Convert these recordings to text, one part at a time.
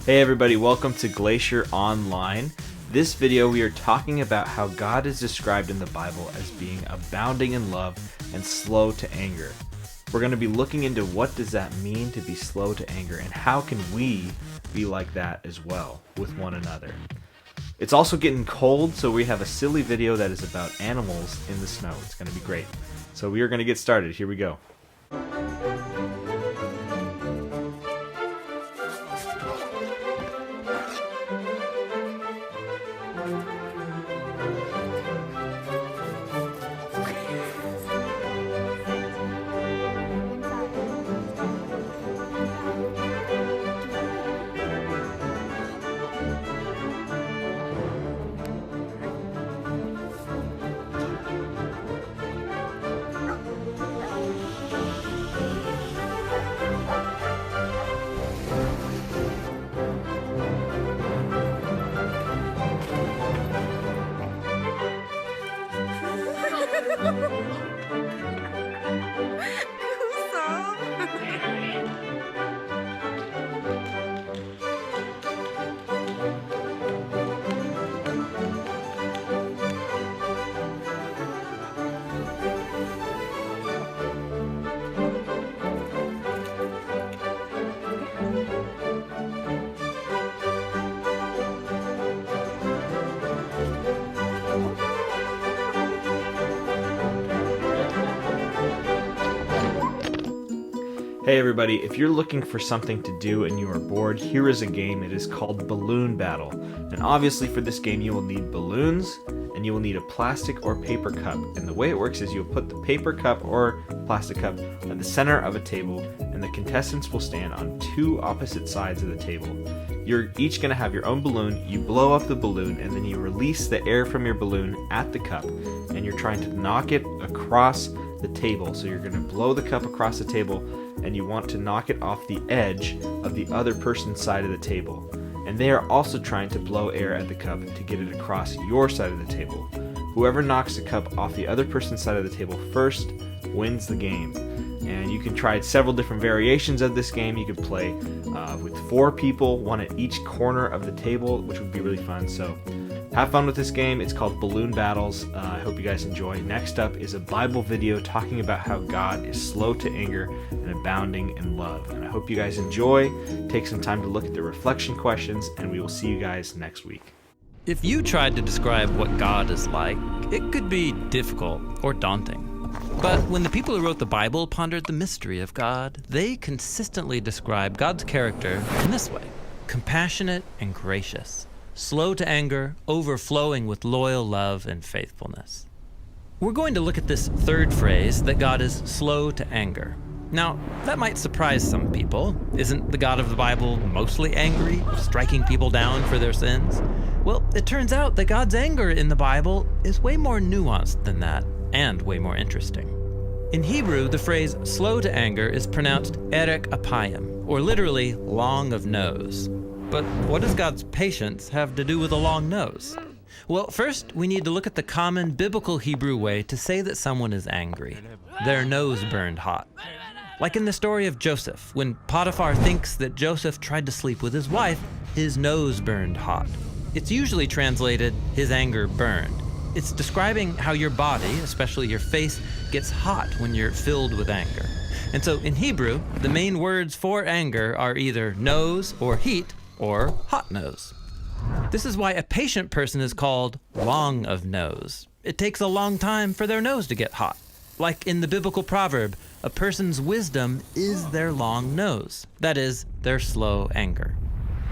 Hey everybody, welcome to Glacier Online. This video we are talking about how God is described in the Bible as being abounding in love and slow to anger. We're going to be looking into what does that mean to be slow to anger and how can we be like that as well with one another. It's also getting cold, so we have a silly video that is about animals in the snow. It's going to be great. So we are going to get started. Here we go. Hey everybody, if you're looking for something to do and you are bored, here is a game. It is called Balloon Battle. And obviously for this game you will need balloons and you will need a plastic or paper cup. And the way it works is you'll put the paper cup or plastic cup at the center of a table and the contestants will stand on two opposite sides of the table. You're each going to have your own balloon, you blow up the balloon and then you release the air from your balloon at the cup and you're trying to knock it across the table. So you're going to blow the cup across the table and you want to knock it off the edge of the other person's side of the table. And they are also trying to blow air at the cup to get it across your side of the table. Whoever knocks the cup off the other person's side of the table first wins the game. And you can try several different variations of this game. You could play with 4 people, one at each corner of the table, which would be really fun. So have fun with this game. It's called Balloon Battles. I hope you guys enjoy. Next up is a Bible video talking about how God is slow to anger and abounding in love. And I hope you guys enjoy. Take some time to look at the reflection questions, and we will see you guys next week. If you tried to describe what God is like, it could be difficult or daunting. But when the people who wrote the Bible pondered the mystery of God, they consistently describe God's character in this way: compassionate and gracious, slow to anger, overflowing with loyal love and faithfulness. We're going to look at this third phrase, that God is slow to anger. Now, that might surprise some people. Isn't the God of the Bible mostly angry, striking people down for their sins? Well, it turns out that God's anger in the Bible is way more nuanced than that, and way more interesting. In Hebrew, the phrase slow to anger is pronounced erek apayim, or literally long of nose. But what does God's patience have to do with a long nose? Well, first, we need to look at the common biblical Hebrew way to say that someone is angry. Their nose burned hot. Like in the story of Joseph, when Potiphar thinks that Joseph tried to sleep with his wife, his nose burned hot. It's usually translated, his anger burned. It's describing how your body, especially your face, gets hot when you're filled with anger. And so in Hebrew, the main words for anger are either nose or heat, or hot nose. This is why a patient person is called long of nose. It takes a long time for their nose to get hot. Like in the biblical proverb, a person's wisdom is their long nose. That is, their slow anger.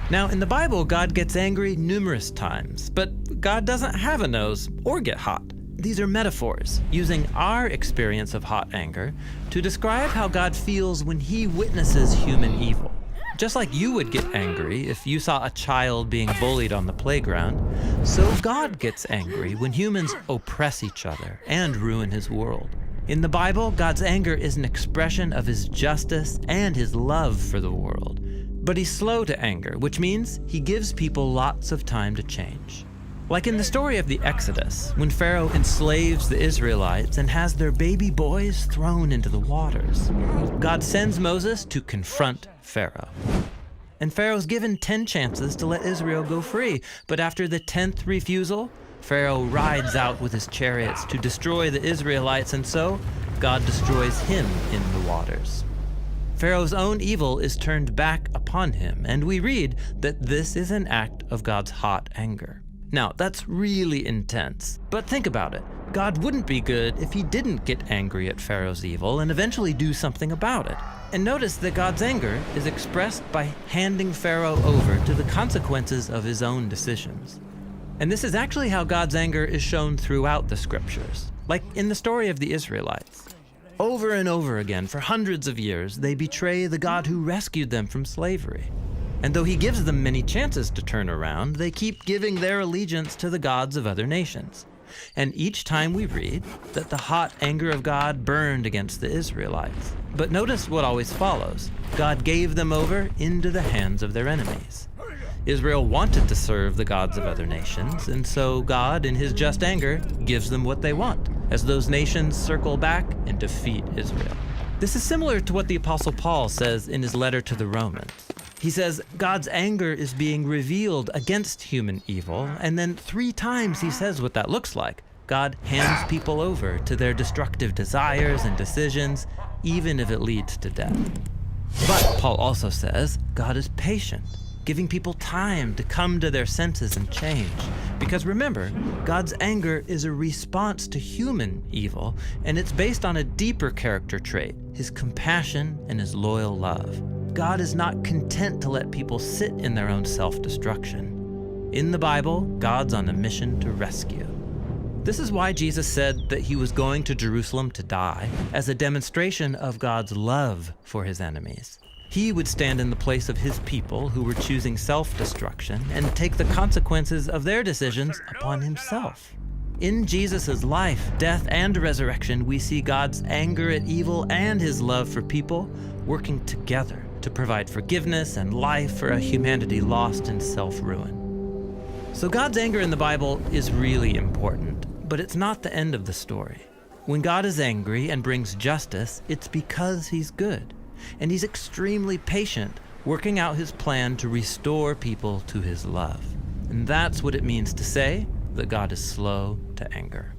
Now, in the Bible, God gets angry numerous times, but God doesn't have a nose or get hot. These are metaphors, using our experience of hot anger to describe how God feels when he witnesses human evil. Just like you would get angry if you saw a child being bullied on the playground, so God gets angry when humans oppress each other and ruin his world. In the Bible, God's anger is an expression of his justice and his love for the world. But he's slow to anger, which means he gives people lots of time to change. Like in the story of the Exodus, when Pharaoh enslaves the Israelites and has their baby boys thrown into the waters, God sends Moses to confront Pharaoh. And Pharaoh's given 10 chances to let Israel go free. But after the 10th refusal, Pharaoh rides out with his chariots to destroy the Israelites, and so God destroys him in the waters. Pharaoh's own evil is turned back upon him, and we read that this is an act of God's hot anger. Now, that's really intense, but think about it. God wouldn't be good if he didn't get angry at Pharaoh's evil and eventually do something about it. And notice that God's anger is expressed by handing Pharaoh over to the consequences of his own decisions. And this is actually how God's anger is shown throughout the scriptures, like in the story of the Israelites. Over and over again, for hundreds of years, they betray the God who rescued them from slavery. And though he gives them many chances to turn around, they keep giving their allegiance to the gods of other nations. And each time we read that the hot anger of God burned against the Israelites. But notice what always follows. God gave them over into the hands of their enemies. Israel wanted to serve the gods of other nations, and so God, in his just anger, gives them what they want, as those nations circle back and defeat Israel. This is similar to what the Apostle Paul says in his letter to the Romans. He says God's anger is being revealed against human evil, and then 3 times he says what that looks like. God hands people over to their destructive desires and decisions, even if it leads to death. But Paul also says God is patient, giving people time to come to their senses and change. Because remember, God's anger is a response to human evil, and it's based on a deeper character trait, his compassion and his loyal love. God is not content to let people sit in their own self-destruction. In the Bible, God's on a mission to rescue. This is why Jesus said that he was going to Jerusalem to die, as a demonstration of God's love for his enemies. He would stand in the place of his people who were choosing self-destruction and take the consequences of their decisions upon himself. In Jesus' life, death, and resurrection, we see God's anger at evil and his love for people working together to provide forgiveness and life for a humanity lost in self-ruin. So God's anger in the Bible is really important, but it's not the end of the story. When God is angry and brings justice, it's because he's good. And he's extremely patient, working out his plan to restore people to his love. And that's what it means to say that God is slow to anger.